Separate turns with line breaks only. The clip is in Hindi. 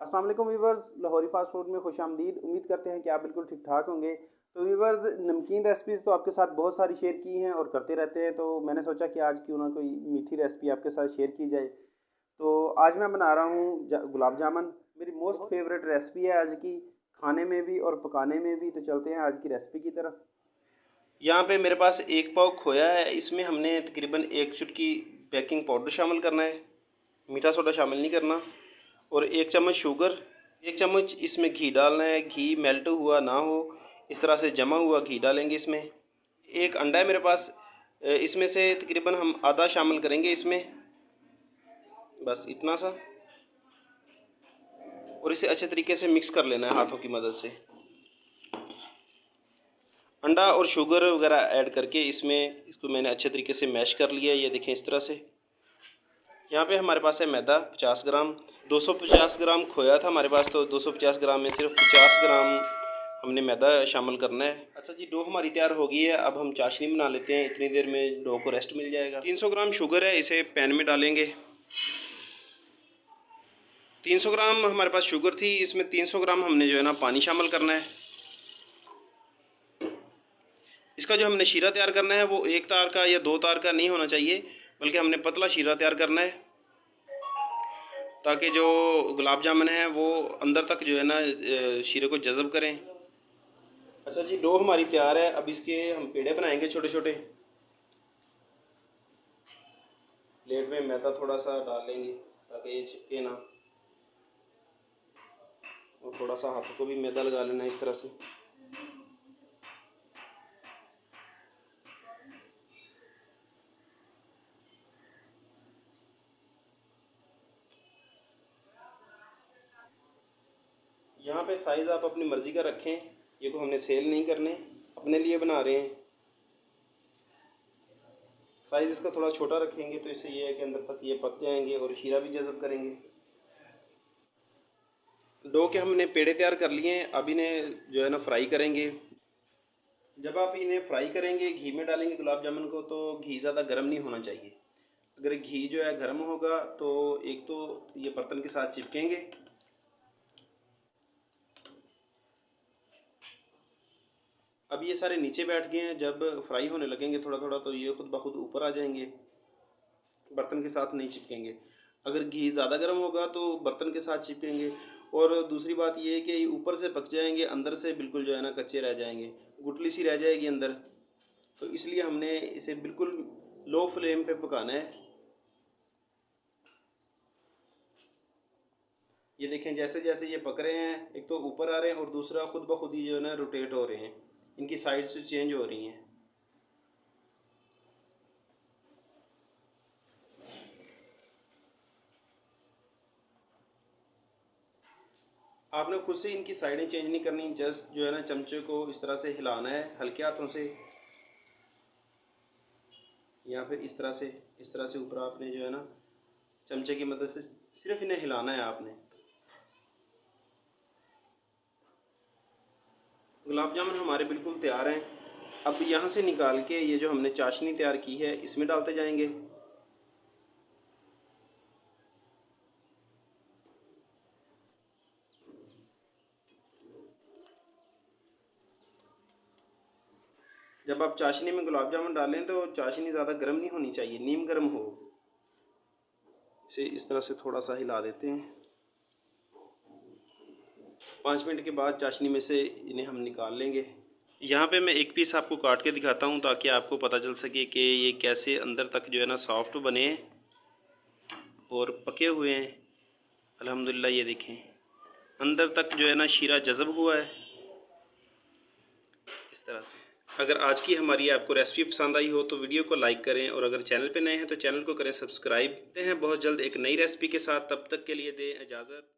अस्सलाम वालेकुम वीवर्स, लाहौरी फास्ट फूड में खुशामदीद। उम्मीद करते हैं कि आप बिल्कुल ठीक ठाक होंगे। तो वीवर्स, नमकीन रेसिपीज़ तो आपके साथ बहुत सारी शेयर की हैं और करते रहते हैं, तो मैंने सोचा कि आज क्यों ना कोई मीठी रेसिपी आपके साथ शेयर की जाए। तो आज मैं बना रहा हूँ गुलाब जामुन। मेरी मोस्ट फेवरेट रेसिपी है आज की, खाने में भी और पकाने में भी। तो चलते हैं आज की रेसिपी की तरफ। यहाँ पे मेरे पास 1 पाव खोया है। इसमें हमने तकरीबन 1 चुटकी बेकिंग पाउडर शामिल करना है, मीठा सोडा शामिल नहीं करना। और 1 चम्मच शुगर, 1 चम्मच इसमें घी डालना है। घी मेल्ट हुआ ना हो, इस तरह से जमा हुआ घी डालेंगे इसमें। 1 अंडा है मेरे पास, इसमें से तकरीबन हम आधा शामिल करेंगे इसमें, बस इतना सा। और इसे अच्छे तरीके से मिक्स कर लेना है हाथों की मदद से। अंडा और शुगर वगैरह ऐड करके इसको मैंने अच्छे तरीके से मैश कर लिया है। ये देखें इस तरह से। यहाँ पे हमारे पास है मैदा 50 ग्राम। 250 ग्राम खोया था हमारे पास, तो 250 ग्राम में सिर्फ 50 ग्राम हमने मैदा शामिल करना है। अच्छा जी, डो हमारी तैयार हो गई है। अब हम चाशनी बना लेते हैं, इतनी देर में डो को रेस्ट मिल जाएगा। 300 ग्राम शुगर है, इसे पैन में डालेंगे। 300 ग्राम हमारे पास शुगर थी, इसमें 300 ग्राम हमने जो है ना पानी शामिल करना है। इसका जो हमने शीरा तैयार करना है वो 1 तार का या 2 तार का नहीं होना चाहिए, बल्कि हमने पतला शीरा तैयार करना है, ताकि जो गुलाब जामुन है वो अंदर तक जो है ना शीरे को जज़ब करें। अच्छा जी, डो हमारी तैयार है। अब इसके हम पेड़े बनाएंगे छोटे छोटे। प्लेट में मैदा थोड़ा सा डाल लेंगे ताकि ये चिपके ना, और थोड़ा सा हाथों को भी मैदा लगा लेना इस तरह से। यहाँ पे साइज़ आप अपनी मर्ज़ी का रखें, ये को हमने सेल नहीं करने, अपने लिए बना रहे हैं। साइज़ इसका थोड़ा छोटा रखेंगे तो इससे ये है कि अंदर तक ये पक जाएंगे और शीरा भी जज़ब करेंगे। डो के हमने पेड़े तैयार कर लिए हैं। अब इन्हें जो है ना फ्राई करेंगे। जब आप इन्हें फ्राई करेंगे, घी में डालेंगे गुलाब जामुन को, तो घी ज़्यादा गर्म नहीं होना चाहिए। अगर घी जो है गर्म होगा तो एक तो ये बर्तन के साथ चिपकेंगे, अब ये सारे नीचे बैठ गए हैं। जब फ्राई होने लगेंगे थोड़ा थोड़ा तो ये खुद ब खुद ऊपर आ जाएंगे, बर्तन के साथ नहीं चिपकेंगे। अगर घी ज़्यादा गर्म होगा तो बर्तन के साथ चिपकेंगे। और दूसरी बात ये है कि ऊपर से पक जाएंगे, अंदर से बिल्कुल जो है ना कच्चे रह जाएंगे, गुठली सी रह जाएगी अंदर। तो इसलिए हमने इसे बिल्कुल लो फ्लेम पे पकाना है। ये देखें, जैसे जैसे ये पक रहे हैं, एक तो ऊपर आ रहे हैं और दूसरा खुद ब खुद ही जो है ना रोटेट हो रहे हैं, इनकी साइड से चेंज हो रही हैं। आपने खुद से इनकी साइडें चेंज नहीं करनी, जस्ट जो है ना चमचे को इस तरह से हिलाना है हल्के हाथों से, या फिर इस तरह से ऊपर आपने जो है ना चमचे की मदद से सिर्फ इन्हें हिलाना है आपने। गुलाब जामुन हमारे बिल्कुल तैयार हैं। अब यहाँ से निकाल के ये जो हमने चाशनी तैयार की है इसमें डालते जाएंगे। जब आप चाशनी में गुलाब जामुन डालें तो चाशनी ज़्यादा गर्म नहीं होनी चाहिए, नीम गर्म हो। इसे इस तरह से थोड़ा सा हिला देते हैं। 5 मिनट के बाद चाशनी में से इन्हें हम निकाल लेंगे। यहाँ पे मैं एक पीस आपको काट के दिखाता हूँ ताकि आपको पता चल सके कि ये कैसे अंदर तक जो है ना सॉफ्ट बने और पके हुए हैं। अल्हम्दुलिल्लाह, ये देखें अंदर तक जो है ना शीरा जज़ब हुआ है इस तरह से। अगर आज की हमारी आपको रेसिपी पसंद आई हो तो वीडियो को लाइक करें, और अगर चैनल पे नए हैं तो चैनल को करें सब्सक्राइब। मिलते हैं बहुत जल्द एक नई रेसिपी के साथ, तब तक के लिए दें इजाज़त।